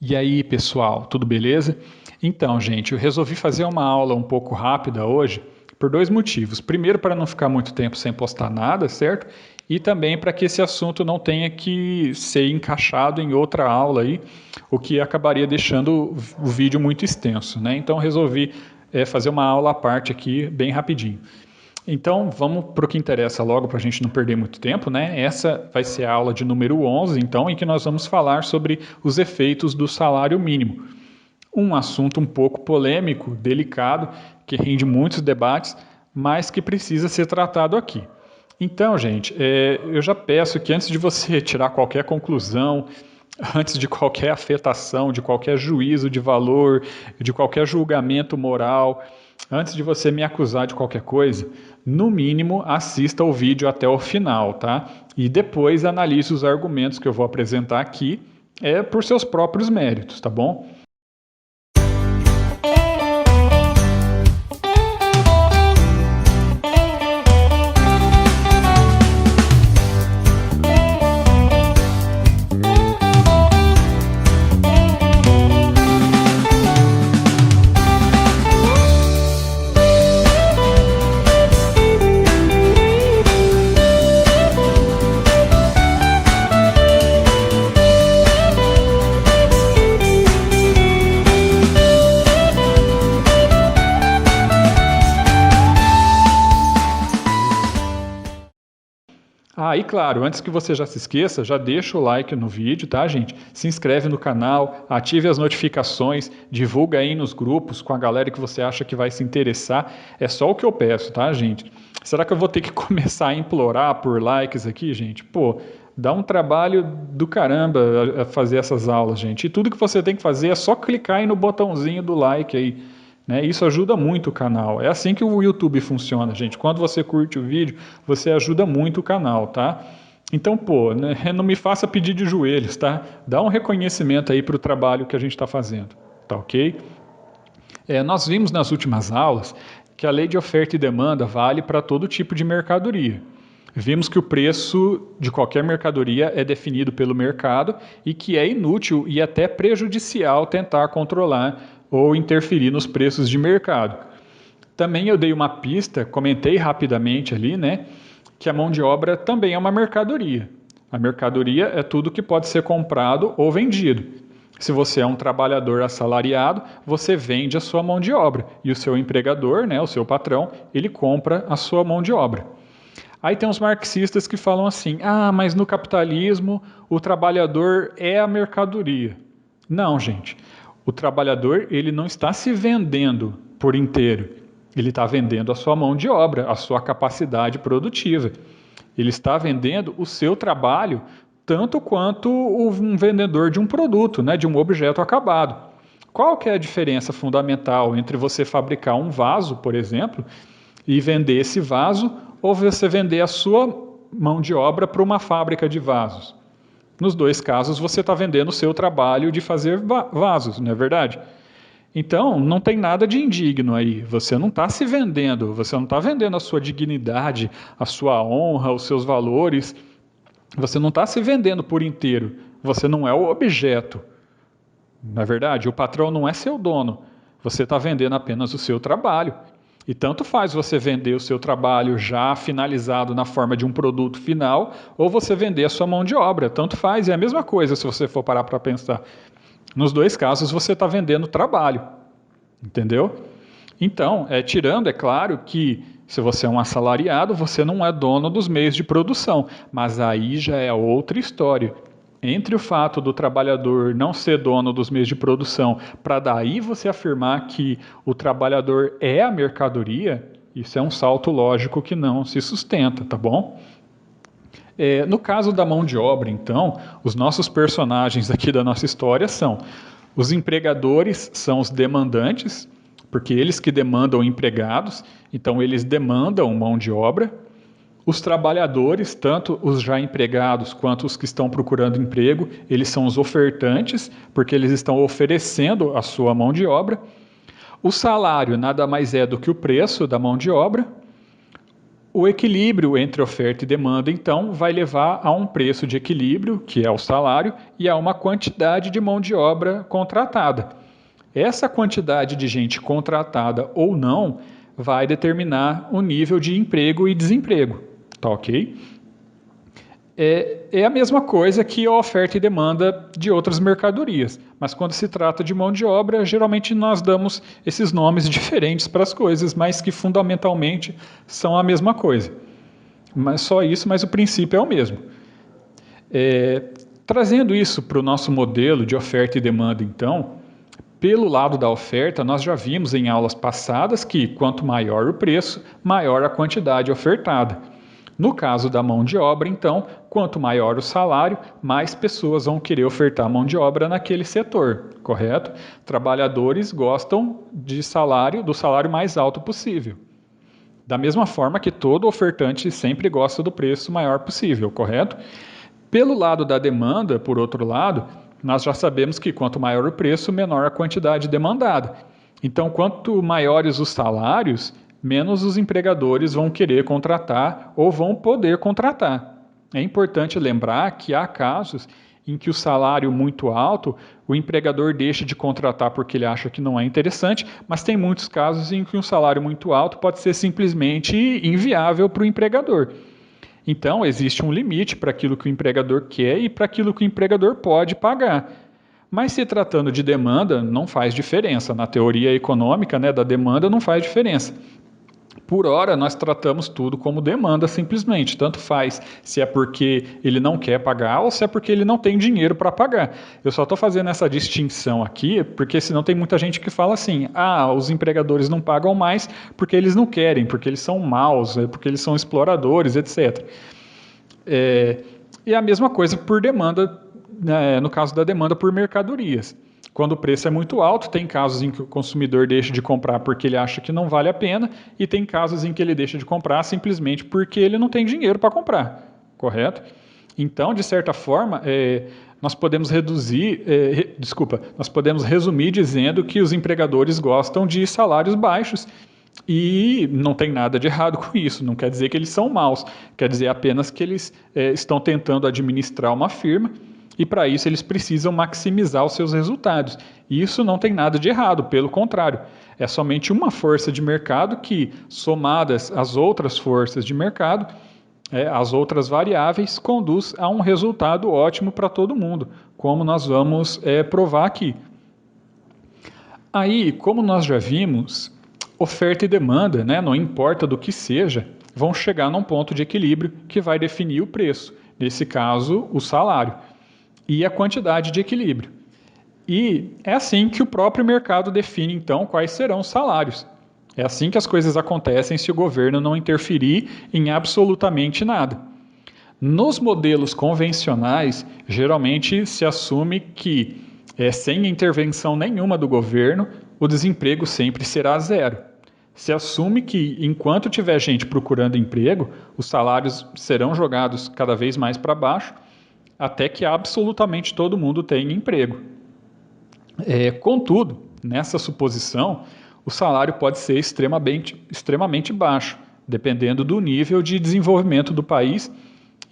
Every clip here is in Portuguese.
E aí, pessoal, tudo beleza? Então, gente, eu resolvi fazer uma aula um pouco rápida hoje por dois motivos. Primeiro, para não ficar muito tempo sem postar nada, certo? E também para que esse assunto não tenha que ser encaixado em outra aula aí, o que acabaria deixando o vídeo muito extenso, né? Então, resolvi fazer uma aula à parte aqui, bem rapidinho. Então, vamos para o que interessa logo, para a gente não perder muito tempo, né? Essa vai ser a aula de número 11, então, em que nós vamos falar sobre os efeitos do salário mínimo. Um assunto um pouco polêmico, delicado, que rende muitos debates, mas que precisa ser tratado aqui. Então, gente, eu já peço que antes de você tirar qualquer conclusão, antes de qualquer afetação, de qualquer juízo de valor, de qualquer julgamento moral, antes de você me acusar de qualquer coisa, no mínimo assista o vídeo até o final, tá? E depois analise os argumentos que eu vou apresentar aqui, por seus próprios méritos, tá bom? Ah, e claro, antes que você já se esqueça, já deixa o like no vídeo, tá, gente? Se inscreve no canal, ative as notificações, divulga aí nos grupos com a galera que você acha que vai se interessar. É só o que eu peço, tá, gente? Será que eu vou ter que começar a implorar por likes aqui, gente? Pô, dá um trabalho do caramba a fazer essas aulas, gente. E tudo que você tem que fazer é só clicar aí no botãozinho do like aí. Né? Isso ajuda muito o canal. É assim que o YouTube funciona, gente. Quando você curte o vídeo, você ajuda muito o canal, tá? Então, pô, né, não me faça pedir de joelhos, tá? Dá um reconhecimento aí para o trabalho que a gente está fazendo, tá ok? Nós vimos nas últimas aulas que a lei de oferta e demanda vale para todo tipo de mercadoria. Vimos que o preço de qualquer mercadoria é definido pelo mercado e que é inútil e até prejudicial tentar controlar ou interferir nos preços de mercado. Também eu dei uma pista, comentei rapidamente ali, né, que a mão de obra também é uma mercadoria. A mercadoria é tudo que pode ser comprado ou vendido. Se você é um trabalhador assalariado, você vende a sua mão de obra e o seu empregador, né, o seu patrão, ele compra a sua mão de obra. Aí tem os marxistas que falam assim: ah, mas no capitalismo o trabalhador é a mercadoria. Não, gente. O trabalhador ele não está se vendendo por inteiro. Ele está vendendo a sua mão de obra, a sua capacidade produtiva. Ele está vendendo o seu trabalho tanto quanto um vendedor de um produto, né, de um objeto acabado. Qual que é a diferença fundamental entre você fabricar um vaso, por exemplo, e vender esse vaso, ou você vender a sua mão de obra para uma fábrica de vasos? Nos dois casos, você está vendendo o seu trabalho de fazer vasos, não é verdade? Então, não tem nada de indigno aí. Você não está se vendendo, você não está vendendo a sua dignidade, a sua honra, os seus valores. Você não está se vendendo por inteiro. Você não é o objeto. Não é verdade? O patrão não é seu dono. Você está vendendo apenas o seu trabalho. E tanto faz você vender o seu trabalho já finalizado na forma de um produto final, ou você vender a sua mão de obra. Tanto faz, é a mesma coisa se você for parar para pensar. Nos dois casos você está vendendo trabalho, entendeu? Então, tirando, é claro, que se você é um assalariado, você não é dono dos meios de produção, mas aí já é outra história. Entre o fato do trabalhador não ser dono dos meios de produção, para daí você afirmar que o trabalhador é a mercadoria, isso é um salto lógico que não se sustenta, tá bom? No caso da mão de obra, então, os nossos personagens aqui da nossa história são os empregadores, são os demandantes, porque eles que demandam empregados, então eles demandam mão de obra. Os trabalhadores, tanto os já empregados quanto os que estão procurando emprego, eles são os ofertantes, porque eles estão oferecendo a sua mão de obra. O salário nada mais é do que o preço da mão de obra. O equilíbrio entre oferta e demanda, então, vai levar a um preço de equilíbrio, que é o salário, e a uma quantidade de mão de obra contratada. Essa quantidade de gente contratada ou não vai determinar o nível de emprego e desemprego, tá ok? É a mesma coisa que a oferta e demanda de outras mercadorias, mas quando se trata de mão de obra, geralmente nós damos esses nomes diferentes para as coisas, mas que fundamentalmente são a mesma coisa. Mas só isso, mas o princípio é o mesmo. Trazendo isso para o nosso modelo de oferta e demanda, então, pelo lado da oferta, nós já vimos em aulas passadas que quanto maior o preço, maior a quantidade ofertada. No caso da mão de obra, então, quanto maior o salário, mais pessoas vão querer ofertar mão de obra naquele setor, correto? Trabalhadores gostam do salário mais alto possível. Da mesma forma que todo ofertante sempre gosta do preço maior possível, correto? Pelo lado da demanda, por outro lado, nós já sabemos que quanto maior o preço, menor a quantidade demandada. Então, quanto maiores os salários, menos os empregadores vão querer contratar ou vão poder contratar. É importante lembrar que há casos em que o salário muito alto, o empregador deixa de contratar porque ele acha que não é interessante, mas tem muitos casos em que um salário muito alto pode ser simplesmente inviável para o empregador. Então, existe um limite para aquilo que o empregador quer e para aquilo que o empregador pode pagar. Mas se tratando de demanda, não faz diferença. Na teoria econômica, né, da demanda não faz diferença. Por hora, nós tratamos tudo como demanda simplesmente. Tanto faz se é porque ele não quer pagar ou se é porque ele não tem dinheiro para pagar. Eu só estou fazendo essa distinção aqui porque senão tem muita gente que fala assim: os empregadores não pagam mais porque eles não querem, porque eles são maus, porque eles são exploradores, etc. E a mesma coisa por demanda, no caso da demanda por mercadorias. Quando o preço é muito alto, tem casos em que o consumidor deixa de comprar porque ele acha que não vale a pena e tem casos em que ele deixa de comprar simplesmente porque ele não tem dinheiro para comprar, correto? Então, de certa forma, nós podemos nós podemos resumir dizendo que os empregadores gostam de salários baixos e não tem nada de errado com isso, não quer dizer que eles são maus, quer dizer apenas que eles estão tentando administrar uma firma e para isso eles precisam maximizar os seus resultados. E isso não tem nada de errado, pelo contrário, é somente uma força de mercado que, somadas às outras forças de mercado, as outras variáveis, conduz a um resultado ótimo para todo mundo, como nós vamos provar aqui. Aí, como nós já vimos, oferta e demanda, não importa do que seja, vão chegar num ponto de equilíbrio que vai definir o preço, nesse caso, o salário, e a quantidade de equilíbrio. E é assim que o próprio mercado define, então, quais serão os salários. É assim que as coisas acontecem se o governo não interferir em absolutamente nada. Nos modelos convencionais, geralmente se assume que, sem intervenção nenhuma do governo, o desemprego sempre será zero. Se assume que, enquanto tiver gente procurando emprego, os salários serão jogados cada vez mais para baixo, até que absolutamente todo mundo tenha emprego. Contudo, nessa suposição, o salário pode ser extremamente baixo, dependendo do nível de desenvolvimento do país.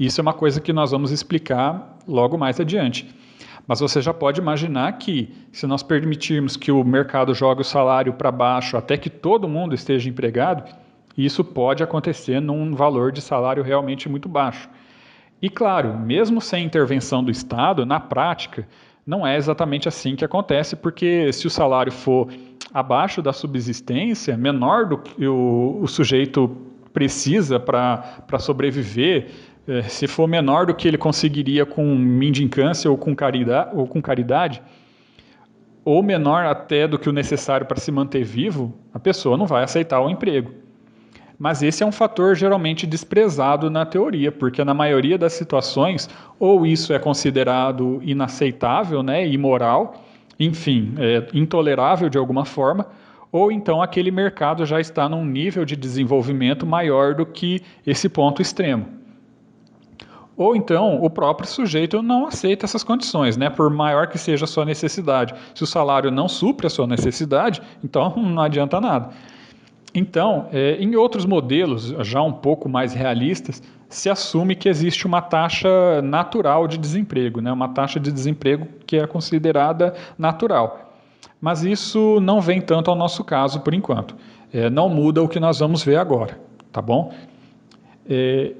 Isso é uma coisa que nós vamos explicar logo mais adiante. Mas você já pode imaginar que, se nós permitirmos que o mercado jogue o salário para baixo até que todo mundo esteja empregado, isso pode acontecer num valor de salário realmente muito baixo. E claro, mesmo sem intervenção do Estado, na prática, não é exatamente assim que acontece, porque se o salário for abaixo da subsistência, menor do que o sujeito precisa para sobreviver, se for menor do que ele conseguiria com mendicância ou com caridade, ou menor até do que o necessário para se manter vivo, a pessoa não vai aceitar o emprego. Mas esse é um fator geralmente desprezado na teoria, porque na maioria das situações, ou isso é considerado inaceitável, imoral, enfim, intolerável de alguma forma, ou então aquele mercado já está num nível de desenvolvimento maior do que esse ponto extremo. Ou então o próprio sujeito não aceita essas condições, por maior que seja a sua necessidade. Se o salário não supre a sua necessidade, então não adianta nada. Então, em outros modelos, já um pouco mais realistas, se assume que existe uma taxa natural de desemprego, né? Uma taxa de desemprego que é considerada natural. Mas isso não vem tanto ao nosso caso por enquanto. Não muda o que nós vamos ver agora, tá bom?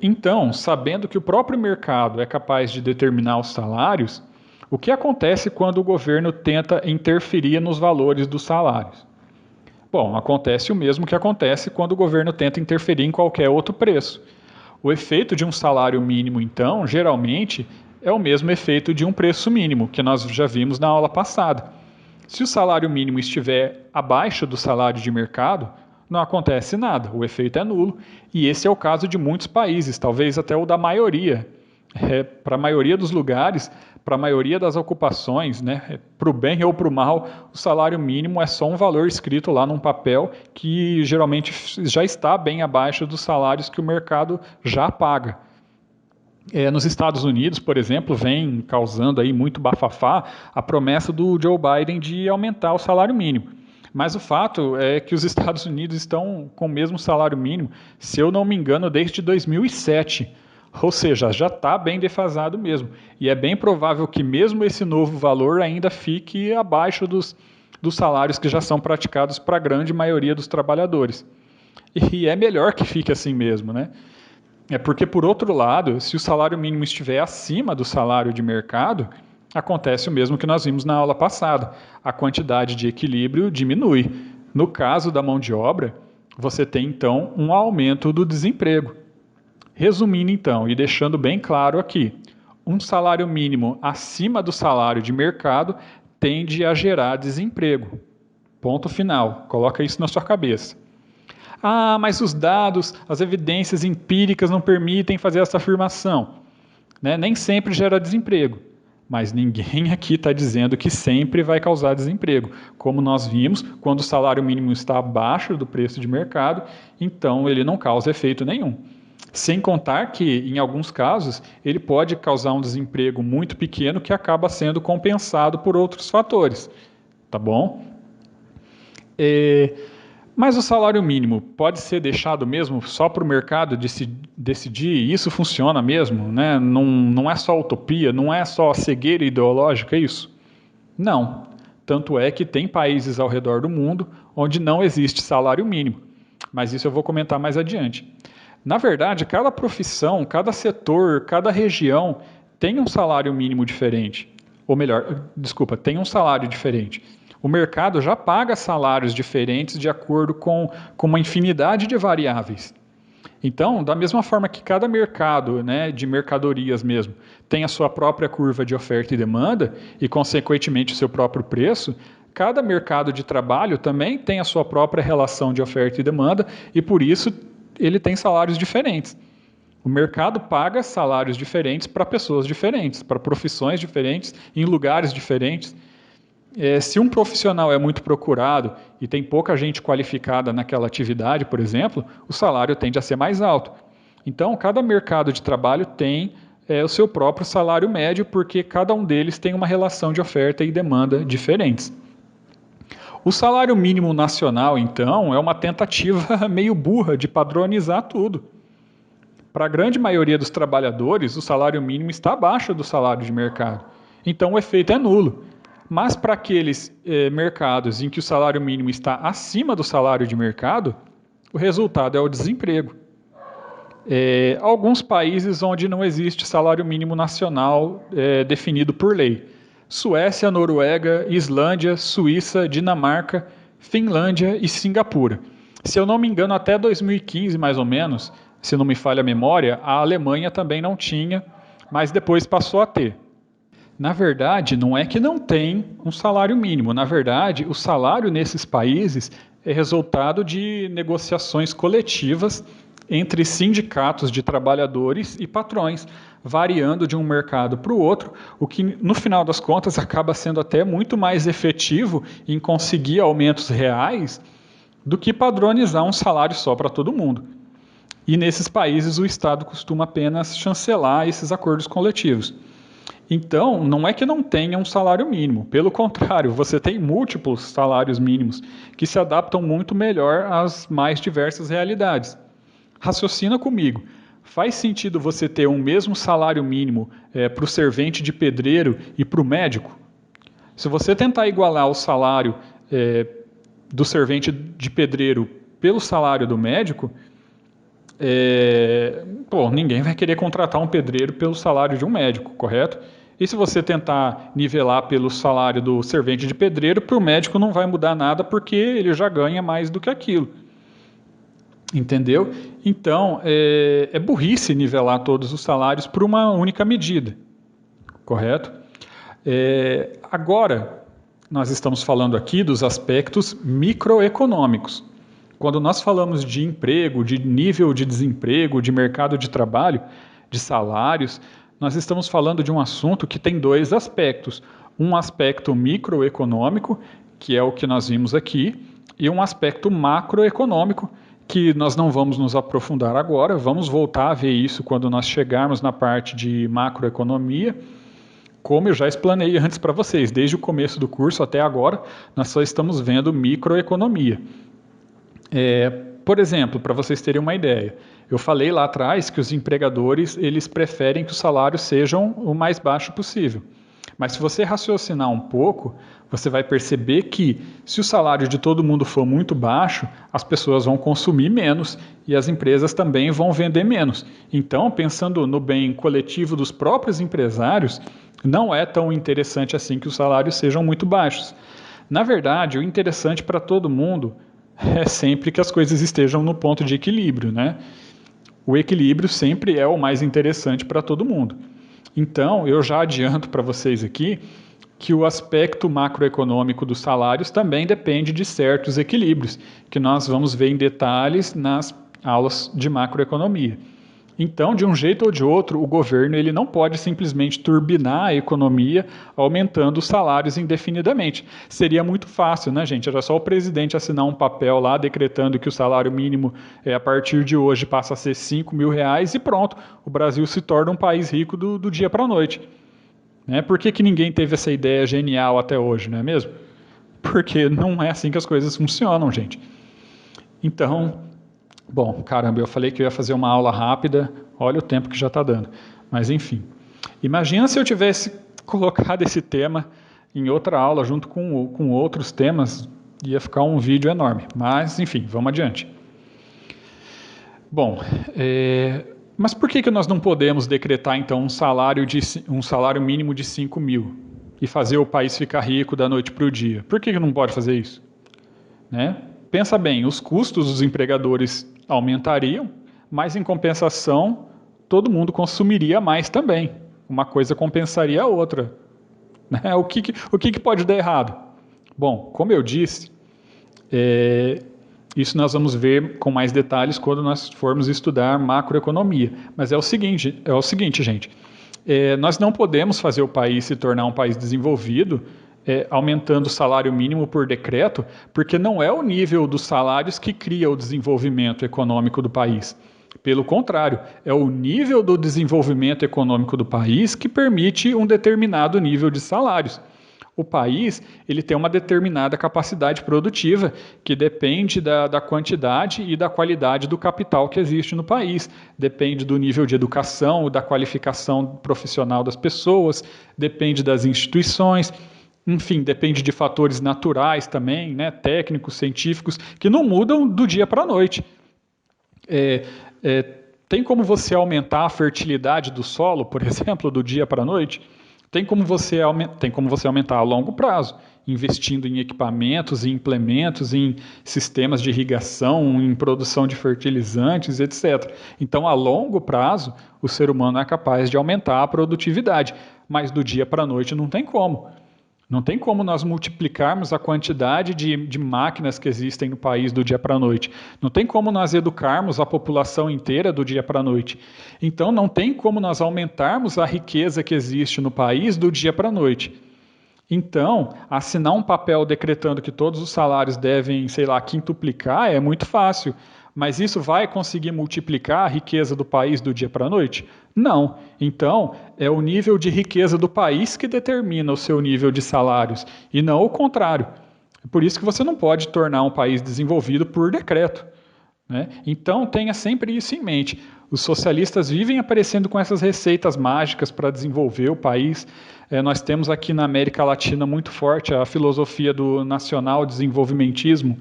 Então, sabendo que o próprio mercado é capaz de determinar os salários, o que acontece quando o governo tenta interferir nos valores dos salários? Bom, acontece o mesmo que acontece quando o governo tenta interferir em qualquer outro preço. O efeito de um salário mínimo, então, geralmente, é o mesmo efeito de um preço mínimo, que nós já vimos na aula passada. Se o salário mínimo estiver abaixo do salário de mercado, não acontece nada, o efeito é nulo, e esse é o caso de muitos países, talvez até o da maioria. Para a maioria dos lugares, para a maioria das ocupações, né, para o bem ou para o mal, o salário mínimo é só um valor escrito lá num papel que geralmente já está bem abaixo dos salários que o mercado já paga. Nos Estados Unidos, por exemplo, vem causando aí muito bafafá a promessa do Joe Biden de aumentar o salário mínimo. Mas o fato é que os Estados Unidos estão com o mesmo salário mínimo, se eu não me engano, desde 2007. Ou seja, já está bem defasado mesmo. E é bem provável que mesmo esse novo valor ainda fique abaixo dos salários que já são praticados para a grande maioria dos trabalhadores. E é melhor que fique assim mesmo, né? É porque, por outro lado, se o salário mínimo estiver acima do salário de mercado, acontece o mesmo que nós vimos na aula passada. A quantidade de equilíbrio diminui. No caso da mão de obra, você tem então um aumento do desemprego. Resumindo então, e deixando bem claro aqui, um salário mínimo acima do salário de mercado tende a gerar desemprego. Ponto final. Coloca isso na sua cabeça. Ah, mas os dados, as evidências empíricas não permitem fazer essa afirmação. Né? Nem sempre gera desemprego, mas ninguém aqui está dizendo que sempre vai causar desemprego. Como nós vimos, quando o salário mínimo está abaixo do preço de mercado, então ele não causa efeito nenhum. Sem contar que, em alguns casos, ele pode causar um desemprego muito pequeno que acaba sendo compensado por outros fatores. Tá bom? Mas o salário mínimo pode ser deixado mesmo só para o mercado decidir? Isso funciona mesmo? Né? Não é só utopia, não é só cegueira ideológica isso? Não. Tanto é que tem países ao redor do mundo onde não existe salário mínimo. Mas isso eu vou comentar mais adiante. Na verdade, cada profissão, cada setor, cada região tem um salário mínimo diferente. Ou melhor, desculpa, tem um salário diferente. O mercado já paga salários diferentes de acordo com uma infinidade de variáveis. Então, da mesma forma que cada mercado, né, de mercadorias mesmo, tem a sua própria curva de oferta e demanda e, consequentemente, o seu próprio preço, cada mercado de trabalho também tem a sua própria relação de oferta e demanda e, por isso, ele tem salários diferentes. O mercado paga salários diferentes para pessoas diferentes, para profissões diferentes, em lugares diferentes. Se um profissional é muito procurado e tem pouca gente qualificada naquela atividade, por exemplo, o salário tende a ser mais alto. Então, cada mercado de trabalho tem o seu próprio salário médio, porque cada um deles tem uma relação de oferta e demanda diferentes. O salário mínimo nacional, então, é uma tentativa meio burra de padronizar tudo. Para a grande maioria dos trabalhadores, o salário mínimo está abaixo do salário de mercado. Então, o efeito é nulo. Mas para aqueles mercados em que o salário mínimo está acima do salário de mercado, o resultado é o desemprego. Alguns países onde não existe salário mínimo nacional definido por lei. Suécia, Noruega, Islândia, Suíça, Dinamarca, Finlândia e Singapura. Se eu não me engano, até 2015, mais ou menos, se não me falha a memória, a Alemanha também não tinha, mas depois passou a ter. Na verdade, não é que não tem um salário mínimo. Na verdade, o salário nesses países é resultado de negociações coletivas entre sindicatos de trabalhadores e patrões, variando de um mercado para o outro, o que, no final das contas, acaba sendo até muito mais efetivo em conseguir aumentos reais do que padronizar um salário só para todo mundo. E nesses países, o Estado costuma apenas chancelar esses acordos coletivos. Então, não é que não tenha um salário mínimo, pelo contrário, você tem múltiplos salários mínimos que se adaptam muito melhor às mais diversas realidades. Raciocina comigo. Faz sentido você ter um mesmo salário mínimo para o servente de pedreiro e para o médico? Se você tentar igualar o salário do servente de pedreiro pelo salário do médico, ninguém vai querer contratar um pedreiro pelo salário de um médico, correto? E se você tentar nivelar pelo salário do servente de pedreiro, para o médico não vai mudar nada porque ele já ganha mais do que aquilo. Entendeu? Então, é burrice nivelar todos os salários por uma única medida, correto? Agora, nós estamos falando aqui dos aspectos microeconômicos. Quando nós falamos de emprego, de nível de desemprego, de mercado de trabalho, de salários, nós estamos falando de um assunto que tem dois aspectos. Um aspecto microeconômico, que é o que nós vimos aqui, e um aspecto macroeconômico, que nós não vamos nos aprofundar agora, vamos voltar a ver isso quando nós chegarmos na parte de macroeconomia. Como eu já explanei antes para vocês, desde o começo do curso até agora, nós só estamos vendo microeconomia. Por exemplo, para vocês terem uma ideia, eu falei lá atrás que os empregadores eles preferem que os salários sejam o mais baixo possível. Mas se você raciocinar um pouco, você vai perceber que se o salário de todo mundo for muito baixo, as pessoas vão consumir menos e as empresas também vão vender menos. Então, pensando no bem coletivo dos próprios empresários, não é tão interessante assim que os salários sejam muito baixos. Na verdade, o interessante para todo mundo é sempre que as coisas estejam no ponto de equilíbrio, né? O equilíbrio sempre é o mais interessante para todo mundo. Então, eu já adianto para vocês aqui que o aspecto macroeconômico dos salários também depende de certos equilíbrios, que nós vamos ver em detalhes nas aulas de macroeconomia. Então, de um jeito ou de outro, o governo ele não pode simplesmente turbinar a economia aumentando os salários indefinidamente. Seria muito fácil, né, gente? Era só o presidente assinar um papel lá decretando que o salário mínimo a partir de hoje passa a ser R$ 5.000 e pronto, o Brasil se torna um país rico do dia para a noite. Né? Por que ninguém teve essa ideia genial até hoje, não é mesmo? Porque não é assim que as coisas funcionam, gente. Então... Bom, caramba, eu falei que eu ia fazer uma aula rápida, olha o tempo que já está dando. Mas enfim, imagina se eu tivesse colocado esse tema em outra aula junto com outros temas, ia ficar um vídeo enorme. Mas enfim, vamos adiante. Bom, mas por que nós não podemos decretar então um salário mínimo de 5 mil e fazer o país ficar rico da noite para o dia? Por que não pode fazer isso? Né? Pensa bem, os custos dos empregadores aumentariam, mas em compensação todo mundo consumiria mais também. Uma coisa compensaria a outra. Né? O que pode dar errado? Bom, como eu disse, isso nós vamos ver com mais detalhes quando nós formos estudar macroeconomia. Mas é o seguinte, gente, nós não podemos fazer o país se tornar um país desenvolvido aumentando o salário mínimo por decreto, porque não é o nível dos salários que cria o desenvolvimento econômico do país. Pelo contrário, é o nível do desenvolvimento econômico do país que permite um determinado nível de salários. O país ele tem uma determinada capacidade produtiva que depende da quantidade e da qualidade do capital que existe no país. Depende do nível de educação, da qualificação profissional das pessoas, depende das instituições. Enfim, depende de fatores naturais também, né, técnicos, científicos, que não mudam do dia para a noite. Tem como você aumentar a fertilidade do solo, por exemplo, do dia para a noite? Tem como você aumentar a longo prazo, investindo em equipamentos, em implementos, em sistemas de irrigação, em produção de fertilizantes, etc. Então, a longo prazo, o ser humano é capaz de aumentar a produtividade, mas do dia para a noite não tem como. Não tem como nós multiplicarmos a quantidade de máquinas que existem no país do dia para a noite. Não tem como nós educarmos a população inteira do dia para a noite. Então, não tem como nós aumentarmos a riqueza que existe no país do dia para a noite. Então, assinar um papel decretando que todos os salários devem, sei lá, quintuplicar é muito fácil. Mas isso vai conseguir multiplicar a riqueza do país do dia para a noite? Não. Então, é o nível de riqueza do país que determina o seu nível de salários, e não o contrário. É por isso que você não pode tornar um país desenvolvido por decreto, né? Então, tenha sempre isso em mente. Os socialistas vivem aparecendo com essas receitas mágicas para desenvolver o país. Nós temos aqui na América Latina muito forte a filosofia do nacional desenvolvimentismo.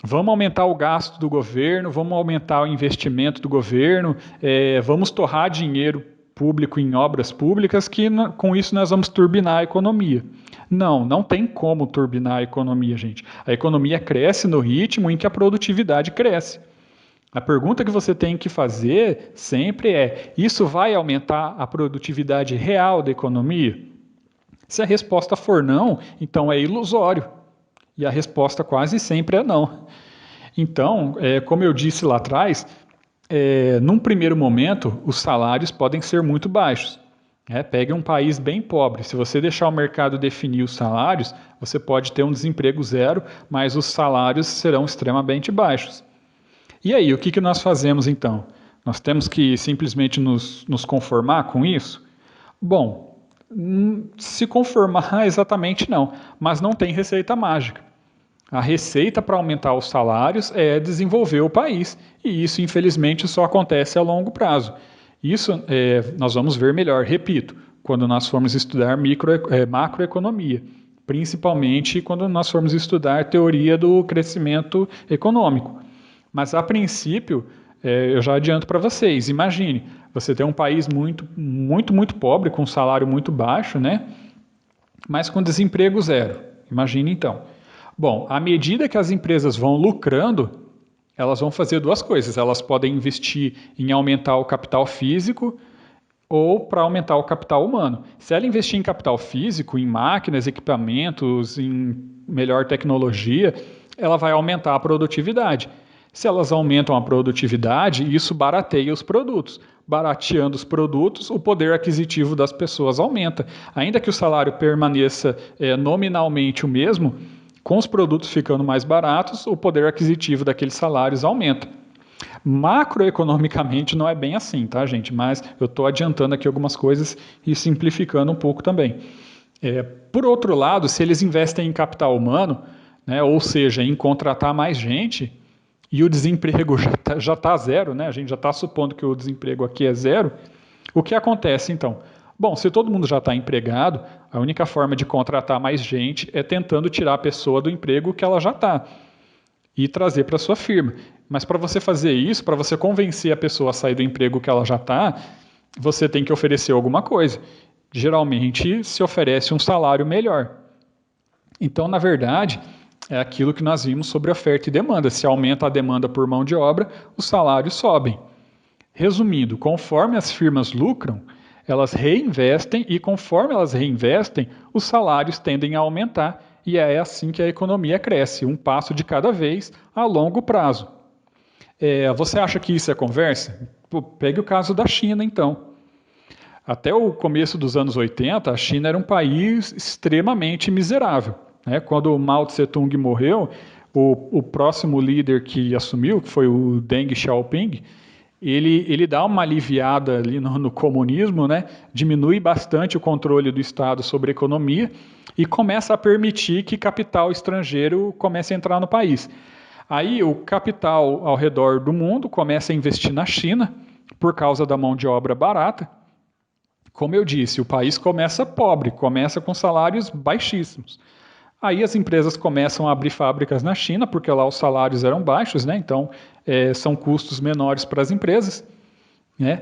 Vamos aumentar o gasto do governo, vamos aumentar o investimento do governo, vamos torrar dinheiro público em obras públicas, que com isso nós vamos turbinar a economia. Não, não tem como turbinar a economia, gente. A economia cresce no ritmo em que a produtividade cresce. A pergunta que você tem que fazer sempre é: isso vai aumentar a produtividade real da economia? Se a resposta for não, então é ilusório. E a resposta quase sempre é não. Então, como eu disse lá atrás, num primeiro momento, os salários podem ser muito baixos. Pegue um país bem pobre. Se você deixar o mercado definir os salários, você pode ter um desemprego zero, mas os salários serão extremamente baixos. E aí, o que nós fazemos então? Nós temos que simplesmente nos conformar com isso? Bom, se conformar exatamente não, mas não tem receita mágica. A receita para aumentar os salários é desenvolver o país, e isso infelizmente só acontece a longo prazo. Isso nós vamos ver melhor, repito, quando nós formos estudar macroeconomia, principalmente quando nós formos estudar teoria do crescimento econômico. Mas a princípio, eu já adianto para vocês, imagine, você tem um país muito pobre, com um salário muito baixo, né? Mas com desemprego zero. Imagine então. Bom, à medida que as empresas vão lucrando, elas vão fazer duas coisas. Elas podem investir em aumentar o capital físico ou para aumentar o capital humano. Se ela investir em capital físico, em máquinas, equipamentos, em melhor tecnologia, ela vai aumentar a produtividade. Se elas aumentam a produtividade, isso barateia os produtos. Barateando os produtos, o poder aquisitivo das pessoas aumenta. Ainda que o salário permaneça nominalmente o mesmo, com os produtos ficando mais baratos, o poder aquisitivo daqueles salários aumenta. Macroeconomicamente não é bem assim, tá, gente? Mas eu estou adiantando aqui algumas coisas e simplificando um pouco também. Por outro lado, se eles investem em capital humano, né, ou seja, em contratar mais gente, e o desemprego já tá zero, né? A gente já está supondo que o desemprego aqui é zero, o que acontece então? Bom, se todo mundo já está empregado, a única forma de contratar mais gente é tentando tirar a pessoa do emprego que ela já está e trazer para a sua firma. Mas para você fazer isso, para você convencer a pessoa a sair do emprego que ela já está, você tem que oferecer alguma coisa. Geralmente se oferece um salário melhor. Então, na verdade, é aquilo que nós vimos sobre oferta e demanda. Se aumenta a demanda por mão de obra, os salários sobem. Resumindo, conforme as firmas lucram, elas reinvestem e conforme elas reinvestem, os salários tendem a aumentar e é assim que a economia cresce, um passo de cada vez a longo prazo. Você acha que isso é conversa? Pegue o caso da China, então. Até o começo dos anos 80, a China era um país extremamente miserável. Quando o Mao Tse-tung morreu, o próximo líder que assumiu, que foi o Deng Xiaoping, ele dá uma aliviada ali no comunismo, né? Diminui bastante o controle do Estado sobre a economia e começa a permitir que capital estrangeiro comece a entrar no país. Aí o capital ao redor do mundo começa a investir na China por causa da mão de obra barata. Como eu disse, o país começa pobre, começa com salários baixíssimos. Aí as empresas começam a abrir fábricas na China, porque lá os salários eram baixos, né? Então são custos menores para as empresas. Né?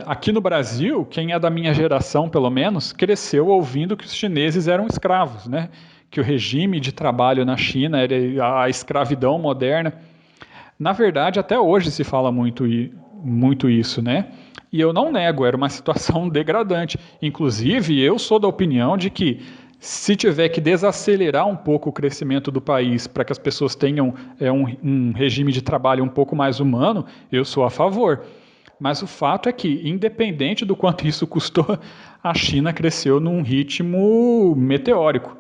Aqui no Brasil, quem é da minha geração, pelo menos, cresceu ouvindo que os chineses eram escravos, né? Que o regime de trabalho na China era a escravidão moderna. Na verdade, até hoje se fala muito isso, né? E eu não nego, era uma situação degradante. Inclusive, eu sou da opinião de que se tiver que desacelerar um pouco o crescimento do país para que as pessoas tenham um regime de trabalho um pouco mais humano, eu sou a favor. Mas o fato é que, independente do quanto isso custou, a China cresceu num ritmo meteórico.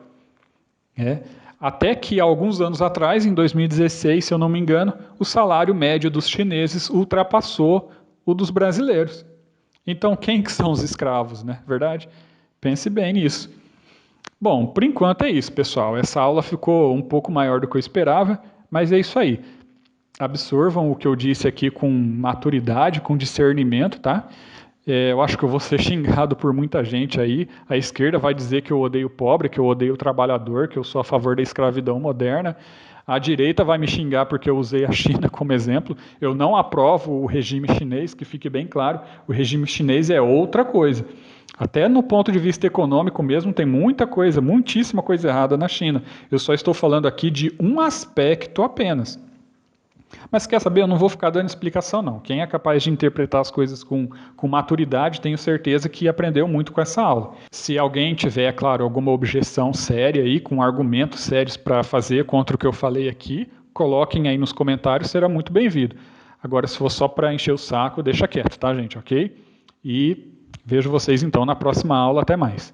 Até que, alguns anos atrás, em 2016, se eu não me engano, o salário médio dos chineses ultrapassou o dos brasileiros. Então, quem que são os escravos, né? Verdade? Pense bem nisso. Bom, por enquanto é isso, pessoal. Essa aula ficou um pouco maior do que eu esperava, mas é isso aí. Absorvam o que eu disse aqui com maturidade, com discernimento, tá? Eu acho que eu vou ser xingado por muita gente aí. A esquerda vai dizer que eu odeio o pobre, que eu odeio o trabalhador, que eu sou a favor da escravidão moderna. A direita vai me xingar porque eu usei a China como exemplo. Eu não aprovo o regime chinês, que fique bem claro. O regime chinês é outra coisa. Até no ponto de vista econômico mesmo, tem muita coisa, muitíssima coisa errada na China. Eu só estou falando aqui de um aspecto apenas. Mas quer saber, eu não vou ficar dando explicação não. Quem é capaz de interpretar as coisas com maturidade, tenho certeza que aprendeu muito com essa aula. Se alguém tiver, claro, alguma objeção séria aí, com argumentos sérios para fazer contra o que eu falei aqui, coloquem aí nos comentários, será muito bem-vindo. Agora, se for só para encher o saco, deixa quieto, tá, gente? Ok? E vejo vocês então na próxima aula. Até mais.